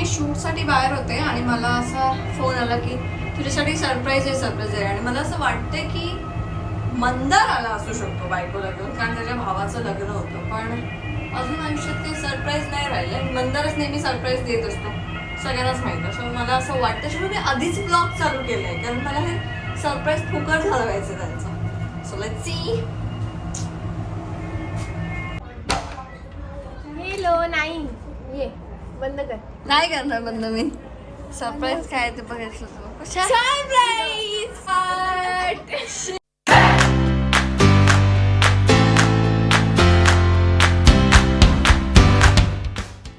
मी शूटसाठी बाहेर होते आणि मला असा फोन आला की तुझ्यासाठी सरप्राईज आहे आणि मला असं वाटतंय की मंदार आला असू शकतो बायकोला घेऊन, कारण त्याच्या भावाचं लग्न होतं. पण अजून आयुष्यात ते सरप्राईज नाही राहिलं. मंदारच नेहमी सरप्राईज देत असतो, सगळ्यांनाच माहिती असं. मला असं वाटतं की मी आधीच ब्लॉग चालू केलाय, कारण मला हे सरप्राईज फुकट घालवायचं त्यांचं. So let's see. हेलो नाही ये बंद कर. नाही करणार बंद मी. सरप्राईज काय ते बघायचं होतं. सरप्राईज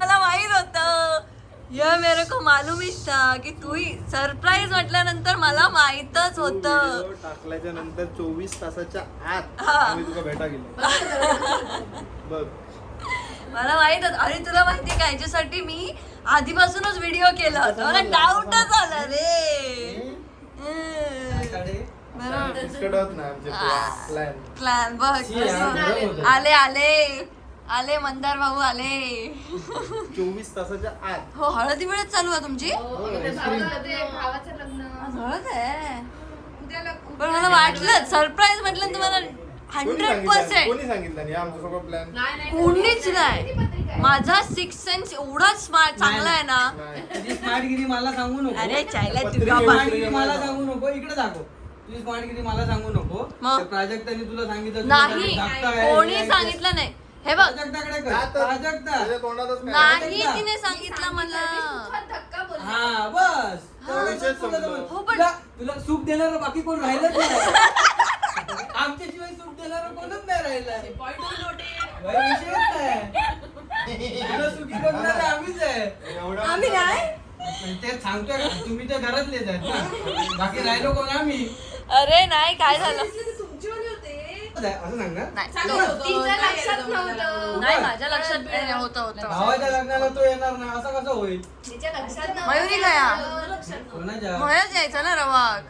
मला माहित होतं, ये मेरे को मालूम ही था की तू सरप्राईज म्हटल्यानंतर मला माहितच होतं. टाकल्याच्या नंतर 24 तासाच्या आत हा. आम्ही तुला भेटा गेलो. बघ मला माहित होतं. आणि तुला माहितीये का, याच्यासाठी मी आधीपासूनच व्हिडिओ केला होता. मला डाऊटच आला रे. कळत नाही आमचे प्लॅन. प्लॅन बघ. आले आले आले मंदार भाऊ आले. 24 तासाच्या आत. हो, हळदी वेळच चालू आहे तुमची. भावाचं लग्न हळद आहे. पण मला वाटलं सरप्राईज म्हटलं तुम्हाला कोणी 100%. सांगितलं नाही आमचा सगळं प्लॅन? कोणीच नाही. माझा सिक्स सेन्स एवढा स्मार्ट चांगला आहे ना. तुझी स्मार्टगिरी मला सांगू नको. अरे चायला पत्रिका तुका तुझी बा- स्मार्टगिरी मला सांगू नको. इकडे दाखव. तुझी स्मार्टगिरी मला सांगू नको. मग? त्या प्राजक्ताने तुला सांगितलं नाही, धाकटा आहे, कोणी हे सांगितलं नाही. हे बघ, प्राजक्ताकडे कर. का तर प्राजक्ता. त्याच्या तोंडातच काय? नाही तिने सांगितलं मला. धक्का बोल. हा बस. विषयच संपला. हो, पण- तुला सूप देणार बाकी कोण राहिलंच नाही. आमच्याशिवाय सूप देणार कोणच नाही राहिलं. विषयच नाही. तुला सुखी करणारे आम्हीच आहे. एवढं आम्ही नाही. ते सांगतोय का? तुम्ही तर घरातलेच आहेत ना. बाकी राहिलो कोण आम्ही. अरे नाही, काय झालं असं सांगणार नाही. तिच्या लक्षात नव्हतं. नाही, माझ्या लक्षात होतं होतं. भावाच्या लग्नाला तो येणार नाही असं कसं होईल? तिच्या लक्षात नव्हतं. मयुरी गया. कोणाच्या? होयच यायचं ना रवाक.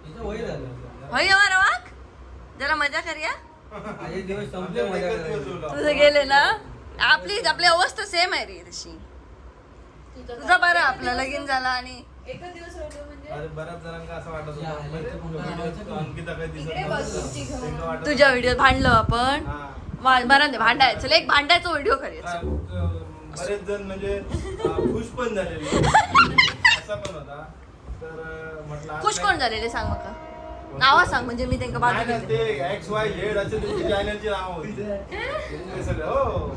तिचं वय झालं. होय येवा रवाक, जरा मजा करूया. माझे दिवस संपले मजा करायला. तुझे गेले ना. आपली अवस्था सेम आहे रे तशी. तुझा बरं आपला लगीन झाला आणि एकच दिवस राहिलो म्हणजे अरे बऱ्याच जणांना असं वाटत या, होतं याचं कोण व्हिडिओत अंकिता काही दिसत इकडे बस तुमची नव्हतं. घेऊन. तेव्हा वाटत तुझ्या व्हिडिओत भांडलो आपण. हा. बरं नाही भांडायचं. चल एक भांडायचा व्हिडिओ करायचा. बरेच जण म्हणजे खुश पण झालेले असा पण होता. तर म्हटलं आज खुश नाही- कोण झालेले सांग मका. नावा सांग म्हणजे मी त्यांना नाही ना, बाजू ते XYZ असे तुमची चॅनलची नाव होती ते सगळं. हो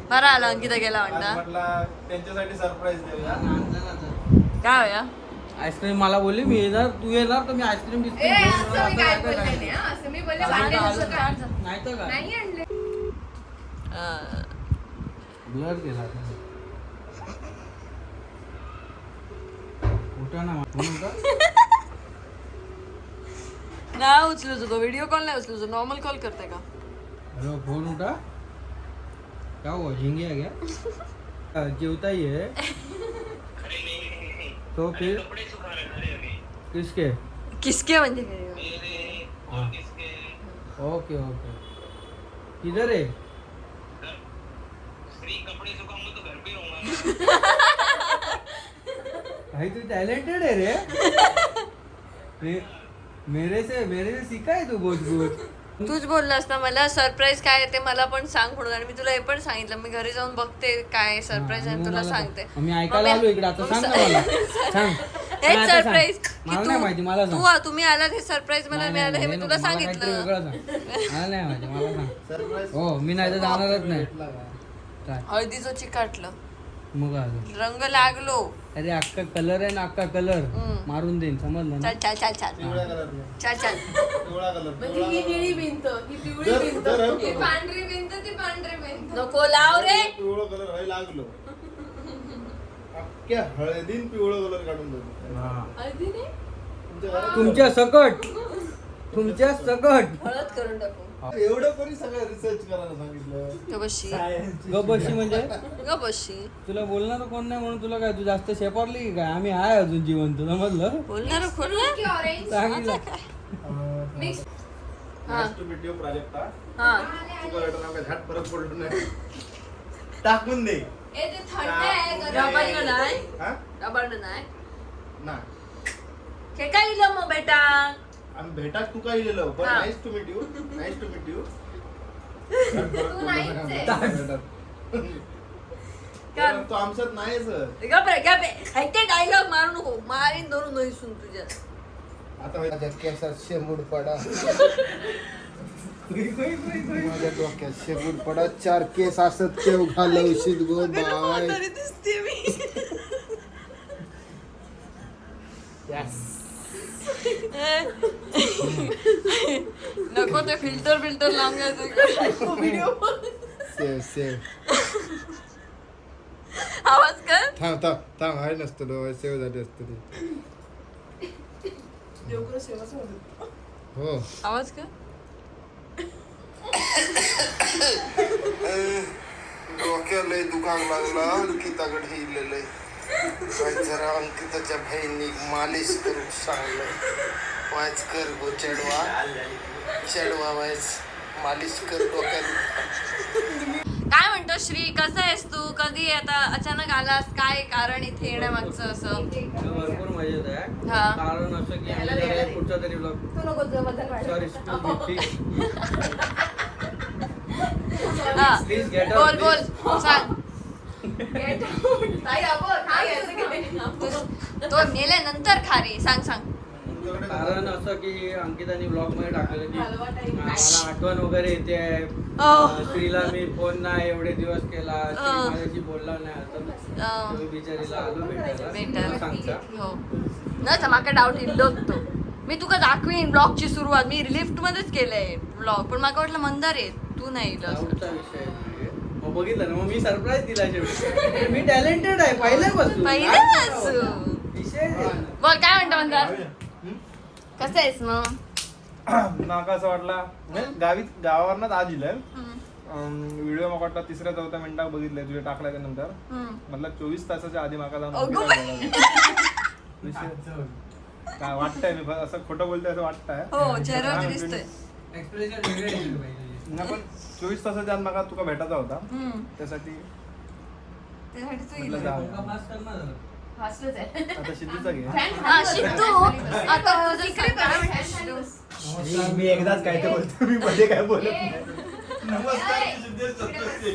बरं आला अंकिता गेला आज म्हणता. म्हटलं त्यांच्यासाठी सरप्राईज देऊया. काय होया. आईस्क्रीम मला बोलली मी येणार तू येणार तर मी आईस्क्रीम ए, असं मी काय बोलले नाही हा. असं मी बोलले भांडे नको का? नाही तर काय नाही आणले. ब्लर केला उठा ना फोन उठा. नाही उचलू तुझा व्हिडिओ कॉल नाही उचलू, नॉर्मल कॉल करते का. हेलो फोन उठा. क्या हुआ झिंगे है क्या? जेवता ही है तो फिर किसके? किसके म्हणजे काय? हाँ. ओके ओके किधर है? भाई तू टैलेंटेड है रे. मेरे से सीखा है तू बहुत कुछ. तूच बोललास ना मला सरप्राईज काय आहे ते मला पण सांग म्हणून. आणि मी तुला हे पण सांगितलं, मी घरी जाऊन बघते काय सरप्राईज आहे तुला सांगते. मी ऐकायला आलो इकडे. आता सांग ना मला. सांग. हेच आता सांग. सरप्राईज मला नाही माहिती. मला सांग. तुम्ही आलात हे सरप्राईज मला नाही, मिळालं हे नाही, मी तुला मला काहीतरी सांगितलं. वेगळं सांग. मला नाही माहिती. मला सांग. सरप्राईज हो मी नाही तर जाणारच नाही. भेटला का? काय हळदीचं चिकाटलं, मग अजून रंग लागलो. अरे अख्खा कलर आहे ना अख्खा कलर मारून देईन समजलं ना. चल चल चल चल पिवळ्या कलरला. चल चल. पिवळा कलर. म्हणजे ही निळी भिंत, ही पिवळी जर- भिंत, जर- ही पांढरी भिंत, ती पांढरी भिंत. नको लाव रे. पिवळं कलर हळी लागलो. अख्ख्या हळदीन पिवळं कलर काढून देतो. हळदीने? तुमच्या घरात तुमच्या सकट हळद करून टाकू. एवढं कोणी सगळं रिसर्च करायला सांगितलं? गबशी गपशी म्हणजे गबशी तुला बोलणार कोण नाही म्हणून तुला काय तू जास्त शेपारली की काय? आम्ही आहे अजून जिवंत समजलं. बोलणार कोण की ऑरेंज? सांगितलं. Mix. Nice to meet you, Prajakta. हा. तुझं letter नाव काय झाट परत पडलं नाही. टाकून दे. ए, ते थंड आहे, गरम रबरनं नाही हा? रबरनं नाही ना हे काय इलं मग बेटा आम्ही भेटाच तू काय लिहिलं पण हा. Nice to meet you nice to meet you तू नाहीच आहे. तो आमच्यात नाहीच गप रे गप रे ते डायलॉग मारू नको मारीन धरून नसून तुझ्या आता माझ्या केसात शेंबूड पडा माझ्या डोक्यात शेंबूड पडा 4 केस असत केव घालवशीत गो बाय म्हातारी दिसते मी नको ते फिल्टर लावून व्हिडिओ सेव सेव आवाज कर थांब आहे नसतं डोळे सेव झाले असते हो आवाज कर डोक्याला दुखान लागला अंकिताकडे हिलेलंय काय जरा अंकिताच्या बहिणी मालिश करू सांगलंय वाच कर गो चढवा वाच मालिश कर डोक्याला काय म्हणतो श्री कसं आहेस तू कधी आता अचानक आलास काय कारण इथे येण्यामागचं असं भरपूर मजेत आहे हा. कारण असं की आम्ही जरा एक पुढचा तरी ब्लॉग तू नको तुझं बद्दल सॉरी हा. Please get out, बोल please. बोल सांग ताई अबो काय यायचं की तो मेल्यानंतर खारी सांग कारण असं की अंकिताने ब्लॉग मध्ये टाकलेलं की हलवा time. मला आठवण वगैरे येते स्त्रीला मी फोन नाही एवढे दिवस केला स्त्री माझ्याशी बोलला नाही आता तुम्ही बिचारीला आलो भेटायला सांगता हो न माका डाऊट इल्लो तो मी तुका दाखवीन ब्लॉगची सुरुवात मी लिफ्ट मध्येच केलंय ब्लॉग पण माका वाटलं मंदार आहे तू नाही इलं डाऊटचा विषय आहे. मग बघितलं ना मग मी सरप्राईज दिला शेवटी मी टॅलेंटेड आहे पहिल्यापासून पहिल्यापासून. विषय आहे. बोल काय म्हणतो मंदार कसं आहेस मग नाका असं वाटला गावावरनच आज इलंय व्हिडिओ मला वाटला 3-4 मिनिटात बघितलंय तुझे टाकल्या त्यानंतर म्हटलं 24 तासाच्या आधी माका जाऊन अगो विषय काय वाटतंय मी असं खोटं बोलतोय असं वाटतंय हो चेहऱ्यावर दिसतोय एक्सप्रेशन वेगळे दिले पाहिजे. आपण 24 तासाच्या आत माका तुका भेटायचा होता हम्म. त्यासाठी त्यासाठी तू म्हटलं इलं. जा. तुमका पास कर ना जरा. फास्टच आहे आता सिद्धीचा घे हा शिकतो आता तुझं काय म्हणतो? मी एकदाच काय ते बोलतो मी मध्ये काय बोलत नाही नमस्कार मी सिद्धेश सत्तरशे.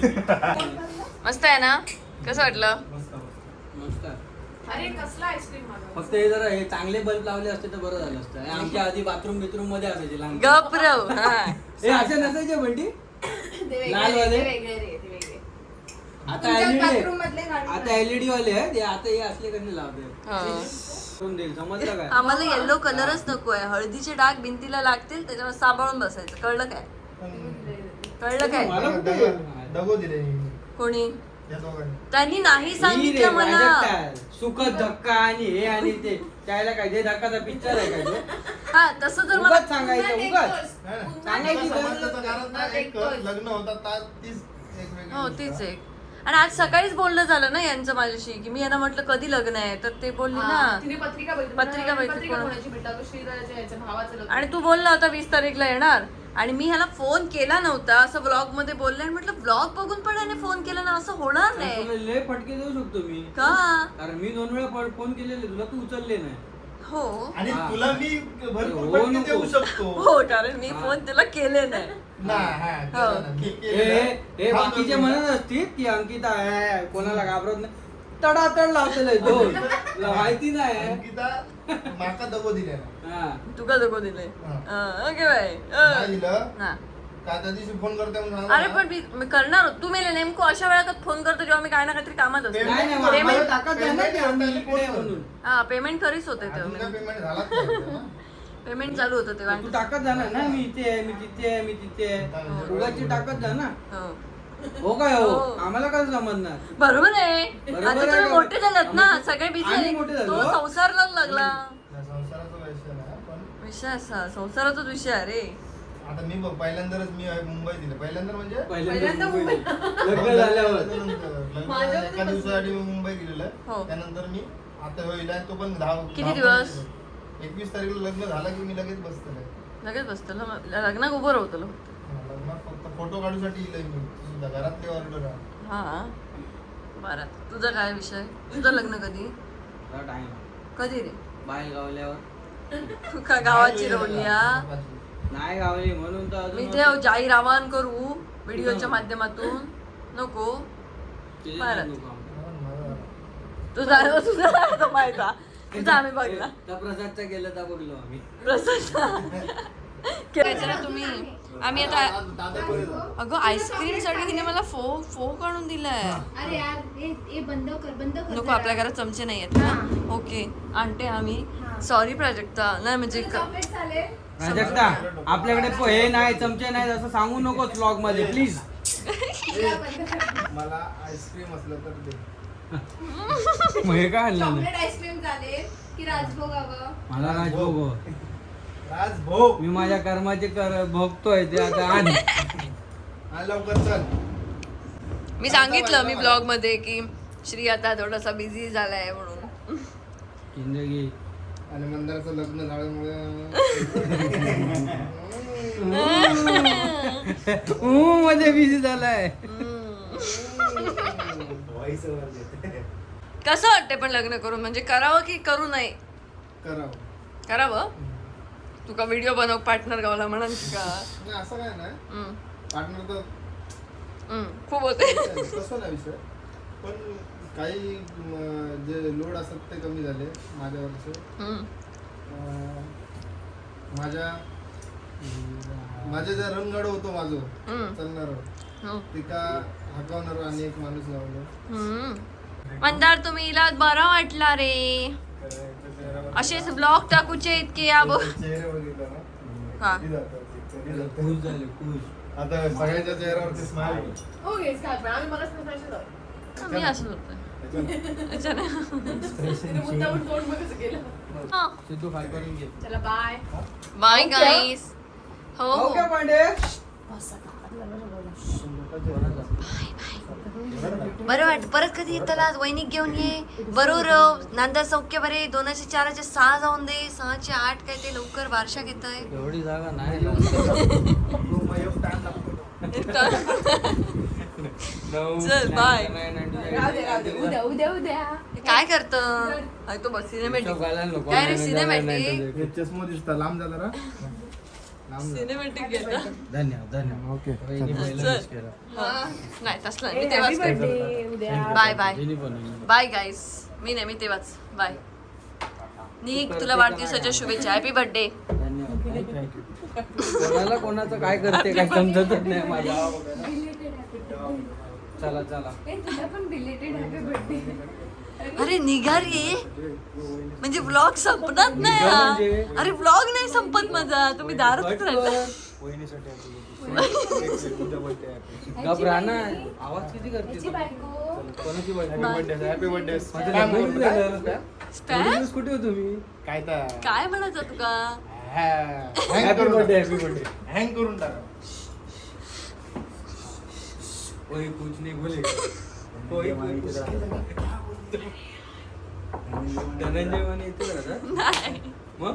मस्त आहे ना कसं वाटलं मस्त आहे. अरे कसला आईस्क्रीम मागवला फक्त हे जरा हे चांगले बल्ब लावले असते तर बरं झालं असतं हे आमच्या आधी बाथरूम मध्ये असायचे लहान गप्रव हा हे असे नसायचे बंटी ते लाल वेगळे वाले? ते वेगळे रे ते वेगळे आता तुमच्या एलईडी bathroom मधले काढून आता एलईडी वाले आहेत हे आता हे असले कधी लावते हा. करून देईल समजलं काय आम्हाला येल्लो कलरच नकोय हळदीचे डाग भिंतीला लागतील त्याच्यावर साबळून बसायचं कळलं काय कळलं काय मला कुठे दगो दिले कोणी या दोघांनी त्यांनी नाही ही रे, सांगितलं मला माझ्यात काय? सुखद धक्का आणि हे आणि ते त्याला काय जे धक्काचा पिक्चर आहे काय ते? हा तसं जर मला उगाच सांगायचं उगाच सांगायची पुन्हा गरज संबंधाचं कारण ना एक एकच. लग्न होता तास तीच एक वेगळी हो गोष्ट. तीच एक आणि आज सकाळीच बोलणं झालं ना यांचं माझ्याशी की मी यांना म्हटलं कधी लग्न आहे तर ते बोलली ना तिने पत्रिका बघितली पत्रिका बघितली, पत्रिका कोण? कोणाची भेटा तो श्रीधराच्या याच्या भावाचं लग्न. आणि तू बोलला होता 20 तारीखला येणार आणि मी ह्याला फोन केला नव्हता असं ब्लॉग मध्ये बोलले आणि म्हटलं ब्लॉग बघून पण याने फोन केला ना असं होणार नाही तुला लय फटके देऊ शकतो मी का कारण मी 2 वेळा फोन केलेले तुला तू उचलले नाही हो आणि हा. तुला मी हो, भरपूर फटके नको. देऊ शकतो हो कारण मी फोन तुला केले नाही नाही, हा, हो. केलं ना. मी हे केलं. हे हा, बाकीचे दोन म्हणत असतील की अंकिता आहे कोणाला घाबरत नाही तडातड लावतेलं दोन तुला माहिती नाही आहे. अंकिता माका दगो दिले ना हा. तुका दगो दिले हा. ओके बाय नाही दिलं हा का त्या दिवशी फोन करते म्हणून अरे सांगा पण मी करणार होतो. तू मेले नेमकं अशा वेळात फोन करतो जेव्हा मी काय ना काहीतरी कामात असतो नाही नाही Payment- आम्हाला टाकत द्या ना की आम्ही payment इकडे आहे म्हणून हा पेमेंट करीच होते अजून काय तेव्हा पेमेंट झालाच नाही ना. पेमेंट चालू होतं तेव्हा तू टाकत जाणार ना मी इथे आहे मी तिथे आहे मी तिथे आहे उगाची टाकत जा ना हो. हो काय हो हो. आम्हाला कसं समजणार बरोबर आहे बरोबर आता आहे तुम्ही का? मोठे झालात ना सगळे आम्ही बिझी मोठे तो झालो. संसारला लागला नाही, संसाराचा विषय नाही पण विषय असा संसाराचाच विषय आहे रे आता मी बघ पहिल्यांदाच मी मुंबई दिले पहिल्यांदा म्हणजे पहिल्यांदा मुंबई. लग्न झाल्यावर लग्न माझ्या एका दिवसासाठी मी मुंबई गेलेलं हो. आहे त्यानंतर मी आता होईल तो पण 10 किती दिवस? 21 तारखेला लग्न झालं की मी लगेच बसतोय लगेच बसतं लग्नाक उभं राहतं लग्नात फक्त फोटो काढूसाठी येईल मी सुद्धा घरातले ऑर्डर हा बरं तुझं काय विषय तुझं लग्न कधी टाइम कधी रे बाहेर गावल्यावर तू का गावाची रवली नाही गावली म्हणून तर मी अजून ते जाहीर आवाहन करू व्हिडिओच्या माध्यमातून नको तुझे बरं. नको काम. तुझा अर्थ माहिता तुझा आम्ही बघला त्या प्रसादचा गेलं तर बघलो आम्ही प्रसन्न तुम्ही आम्ही आता अगं आईस्क्रीम साठी तिने मला फो काढून दिलाय अरे यार हे बंद कर नको आपल्या घरात चमचे नाही आहेत ना ओके आणते आम्ही सॉरी प्राजक्ता नाही म्हणजे चॉकलेट झाले प्राजक्ता आपल्याकडे हे नाही चमचे नाही असं सांगू नकोस व्लॉग मध्ये प्लीज मला आईस्क्रीम असलं तर दे. मग हे काय आणलं चॉकलेट आईस्क्रीम झाले की राजभोग हवं मला राजभोग राजभोग मी माझ्या कर्माचे भोगतोय ते आता आण हा लवकर चल. मी सांगितलं मी ब्लॉग मध्ये की श्री आता थोडासा बिझी झालाय म्हणून जिंदगी आणि मंदाराचं लग्न झाल्यामुळे मध्ये बिझी झालाय कसं वाटतंय पण लग्न करून म्हणजे करावं की करू नये करावं. करावं तुका व्हिडिओ बनव पार्टनर गावला म्हणाल का नाही असं काय नाही हम्म, पार्टनर तर खूप होते तसं नाही विषय पण काही जे लोड असतात ते कमी झाले माझ्यावरचे. हम्म, माझे जे रणगाड होतो माझं हम्म, चालणार हम्म, तिका हकवणार आणि एक माणूस लावलं. हम्म. मंदार तुम्ही इलाज बरा वाटला रे असेच ब्लॉग टाकूचे इतके या चेहरे बघितला ना हा कधी जातात ते, कधी जातात. खुश झाले खुश आता सगळ्यांच्या चेहऱ्यावरती स्माइल. हो घेस काय आम्ही मलाच नसायचं मी असं होतं मुद्दामून तोंड बघायचं केलं सिद्धू खालपर्यंत घे चला बाय बाय गाईस हो हो हो का पांडे बरं वाट परत कधी येताला वैनिक घेऊन ये बरोबर नांदा सौख्य बरे 204चे 6 जाऊन दे 6चे 8 काय ते लवकर बारशा घेत आहे एवढी जागा नाही चल, बाय. उद्या उद्या उद्या काय करत तो बस सिनेमॅटिक काय रे सिनेमॅटिक हे चष्मा दिसता लांब झाला रा लांब झाला. सिनेमॅटिक घेता धन्यवाद धन्यवाद ओके वहिनी पहिलं चल. wish केलं. नाही तसलं मी तेव्हाच करतो उद्या बाय बाय वहिनी पण बाय गाईस मी नाही मी तेव्हाच बाय निक तुला वाढदिवसाच्या शुभेच्छा हॅपी बर्थडे धन्यवाद कोणाला कोणाचं काय करते काय समजतच नाही माझ्या चला चला तुला पण बिलेटेड हॅपी बर्थडे अरे निघा रे म्हणजे ब्लॉग संपणार नाही हा. म्हणजे? अरे ब्लॉग नाही संपत माझा तुम्ही दारातच राहता घबरा ना आवाज किती करते बायको कोणाची हॅपी बर्थडे स्पॅम कुठे हो तुम्ही काय तर काय म्हणायचं तुका हँग करून हॅपी बर्थडे हँग करून टाका. कोई कुछ नहीं बोले कोई धनंजय माने येते का नाही मग